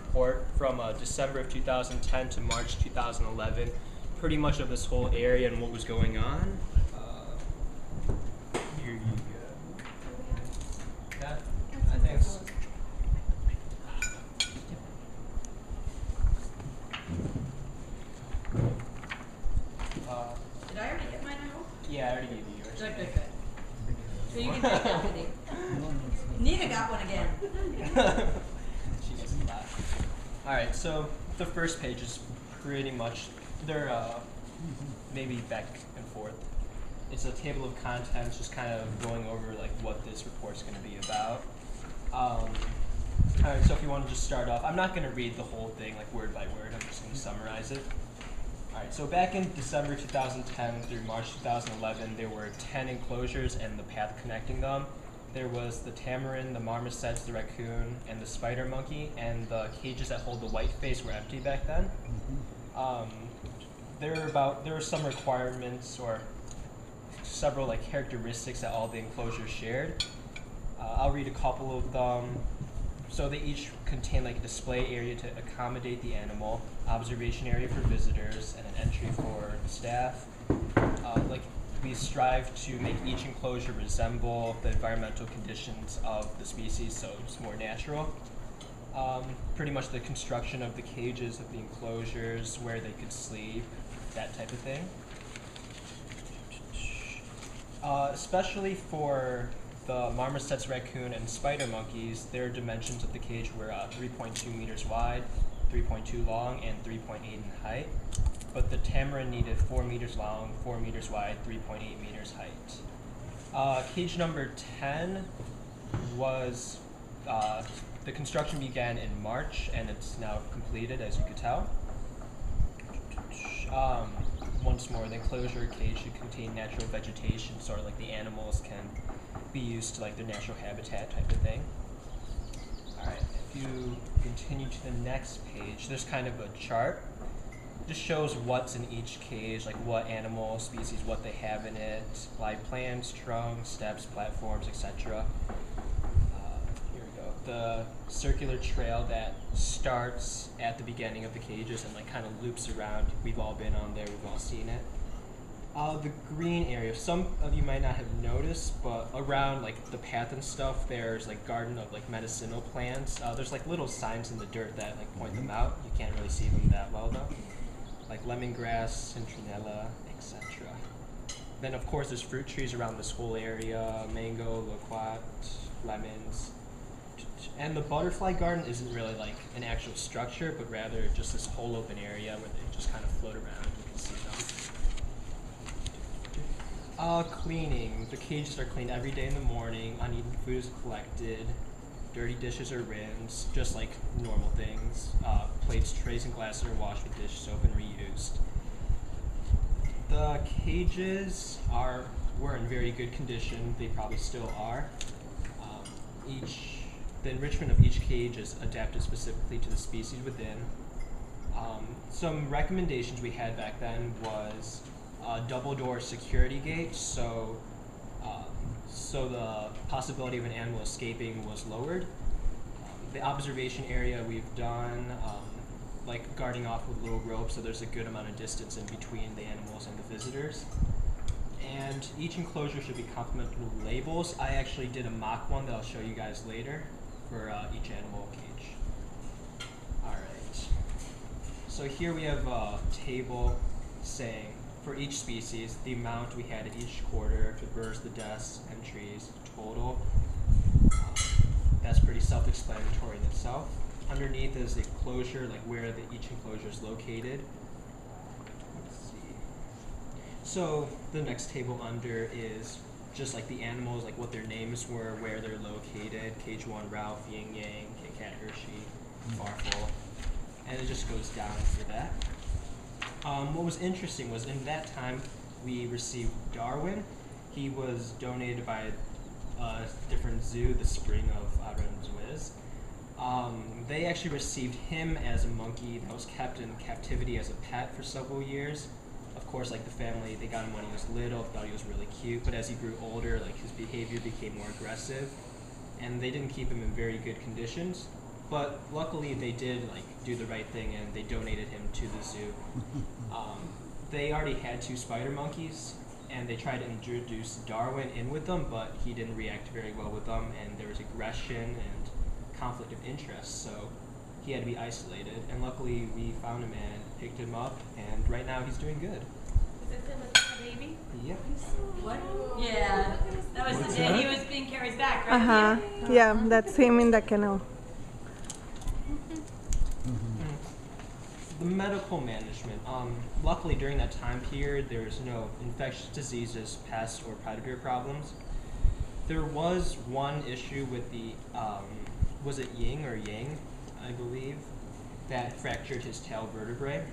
report from December of 2010 to March 2011, pretty much of this whole area and what was going on. Here you go. That, I think it's, Did I already get mine out? yeah, I already gave you yours. Good. So you can take that, Andy. Nita got one again. She doesn't laugh. Alright, so the first page is pretty much, they're maybe back and forth. It's a table of contents, just kind of going over like what this report's going to be about. Alright, so if you want to just start off, I'm not going to read the whole thing like word by word, I'm just going to summarize it. Alright, so back in December 2010 through March 2011, there were 10 enclosures and the path connecting them. There was the tamarin, the marmosets, the raccoon, and the spider monkey, and the cages that hold the whiteface were empty back then. There were some requirements or several like characteristics that all the enclosures shared. I'll read a couple of them. So they each contain like a display area to accommodate the animal, observation area for visitors, and an entry for staff. We strive to make each enclosure resemble the environmental conditions of the species, so it's more natural. Pretty much the construction of the cages of the enclosures, where they could sleep, that type of thing. Especially for the marmosets, raccoon, and spider monkeys, their dimensions of the cage were 3.2 meters wide, 3.2 long, and 3.8 in height. But the tamarin needed 4 meters long, 4 meters wide, 3.8 meters height. Cage number 10 was, the construction began in March, and it's now completed, as you could tell. Once more, the enclosure cage should contain natural vegetation, sort of like the animals can be used to like their natural habitat type of thing. Alright, if you continue to the next page, there's kind of a chart. Just shows what's in each cage, like what animal species, what they have in it, live plants, trunks, steps, platforms, etc. Here we go. The circular trail that starts at the beginning of the cages and like kind of loops around. We've all been on there, we've all seen it. The green area, some of you might not have noticed, but around like the path and stuff, there's like garden of like medicinal plants. There's like little signs in the dirt that like point them out. You can't really see them that well though. Like lemongrass, citronella, etc. Then of course there's fruit trees around this whole area, mango, loquat, lemons. And the butterfly garden isn't really like an actual structure, but rather just this whole open area where they just kind of float around. You can see them. Cleaning. The cages are cleaned every day in the morning. Uneaten food is collected. Dirty dishes are rinsed, just like normal things. Plates, trays, and glasses are washed with dish soap and reused. The cages were in very good condition. They probably still are. The enrichment of each cage is adapted specifically to the species within. Some recommendations we had back then was a double door security gate, so the possibility of an animal escaping was lowered. The observation area we've done, like guarding off with little ropes, so there's a good amount of distance in between the animals and the visitors. And each enclosure should be complemented with labels. I actually did a mock one that I'll show you guys later for each animal cage. Alright, so here we have a table saying for each species, the amount we had at each quarter, the birds, the deaths, entries, total. That's pretty self-explanatory in itself. Underneath is the enclosure, like where each enclosure is located. Let's see. So the next table under is just like the animals, like what their names were, where they're located. Cage 1, Ralph, Yin Yang, Kit Kat, Hershey, Farfel. And it just goes down for that. What was interesting was in that time we received Darwin. He was donated by a different zoo, the Spring of Aranjuez. They actually received him as a monkey that was kept in captivity as a pet for several years. Of course, like the family, they got him when he was little, thought he was really cute, but as he grew older, like his behavior became more aggressive, and they didn't keep him in very good conditions. But luckily they did like do the right thing and they donated him to the zoo. They already had 2 spider monkeys and they tried to introduce Darwin in with them, but he didn't react very well with them, and there was aggression and conflict of interest, so he had to be isolated. And luckily we found him and picked him up, and right now he's doing good. Is this him as a baby? Yeah. What? Yeah. That was What's the day that? he was being carried back, right? Yeah, that's him in the kennel. The medical management. Luckily, during that time period, there was no infectious diseases, pest, or predator problems. There was one issue with the, was it yin or yang, I believe, that fractured his tail vertebrae.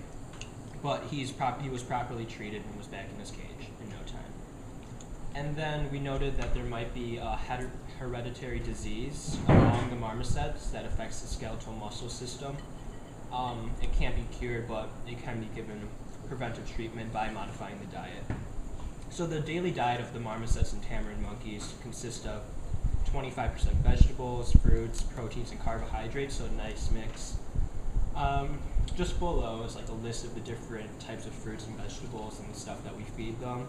But he was properly treated and was back in his cage in no time. And then we noted that there might be a hereditary disease among the marmosets that affects the skeletal muscle system. It can't be cured, but it can be given preventive treatment by modifying the diet. So the daily diet of the marmosets and tamarin monkeys consists of 25% vegetables, fruits, proteins, and carbohydrates, so a nice mix. Just below is like a list of the different types of fruits and vegetables and the stuff that we feed them.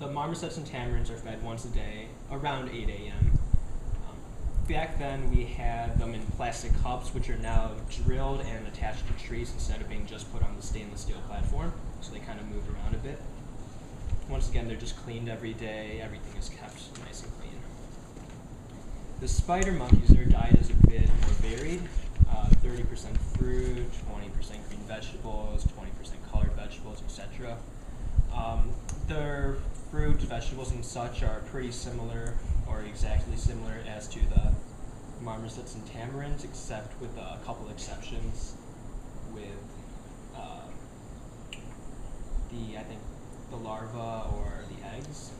The marmosets and tamarins are fed once a day around 8 a.m. Back then we had them in plastic cups, which are now drilled and attached to trees instead of being just put on the stainless steel platform, so they kind of move around a bit. Once again, they're just cleaned every day, everything is kept nice and clean. The spider monkeys, their diet is a bit more varied. 30% fruit, 20% green vegetables, 20% colored vegetables, etc. Their fruit, vegetables, and such are pretty similar, or exactly similar as to the marmosets and tamarins, except with a couple exceptions with the larva or the eggs.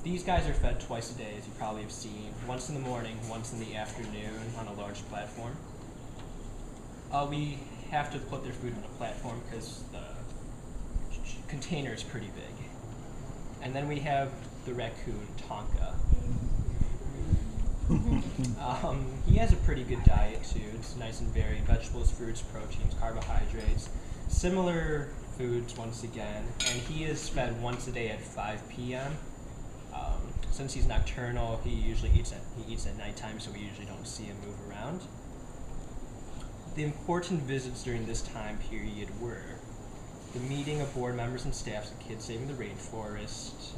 These guys are fed twice a day, as you probably have seen, once in the morning, once in the afternoon on a large platform. We have to put their food on a platform because the container is pretty big. And then we have the raccoon, Tonka. He has a pretty good diet too. It's nice and varied. Vegetables, fruits, proteins, carbohydrates. Similar foods once again. And he is fed once a day at 5 p.m. Since he's nocturnal, he usually eats at nighttime, so we usually don't see him move around. The important visits during this time period were the meeting of board members and staffs of Kids Saving the Rainforest,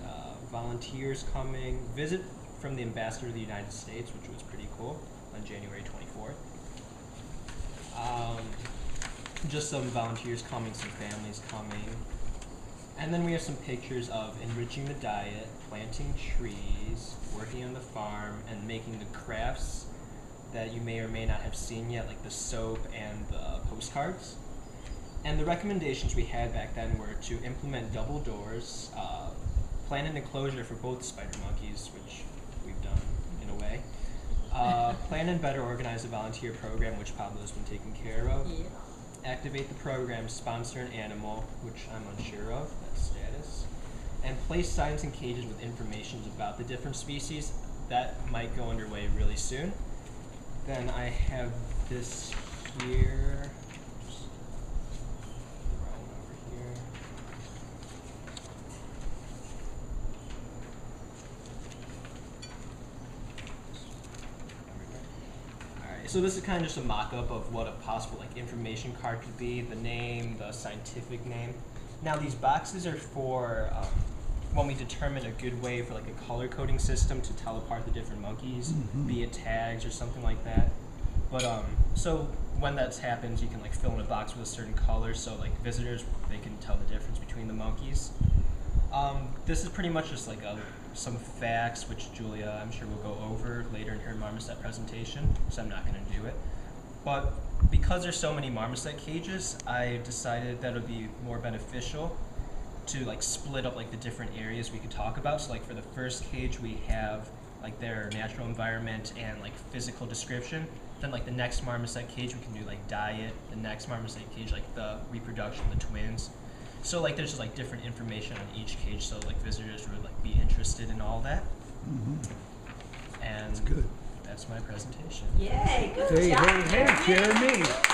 volunteers coming, visit from the Ambassador of the United States, which was pretty cool, on January 24th. Just some volunteers coming, some families coming. And then we have some pictures of enriching the diet, planting trees, working on the farm, and making the crafts that you may or may not have seen yet, like the soap and the postcards. And the recommendations we had back then were to implement double doors, plan an enclosure for both spider monkeys, which we've done in a way, plan and better organize a volunteer program, which Pablo's been taking care of, activate the program, sponsor an animal, which I'm unsure of, that's status, and place signs in cages with information about the different species. That might go underway really soon. Then I have this here. So this is kind of just a mock-up of what a possible information card could be, the name, the scientific name. Now these boxes are for when we determine a good way for like a color coding system to tell apart the different monkeys, be it tags or something like that. But so when that happens, you can like fill in a box with a certain color, so like visitors, they can tell the difference between the monkeys. This is pretty much just like some facts, which Julia, I'm sure, will go over later in her marmoset presentation, so I'm not going to do it. But because there's so many marmoset cages, I decided that it would be more beneficial to like split up like the different areas we could talk about. So like for the first cage, we have like their natural environment and like physical description. Then like the next marmoset cage, we can do like diet. The next marmoset cage, like the reproduction, the twins. So like there's just like different information on each cage, so like visitors would like be interested in all that. And That's good. That's my presentation. Yay, good Hey, job. hey, hey, Jeremy.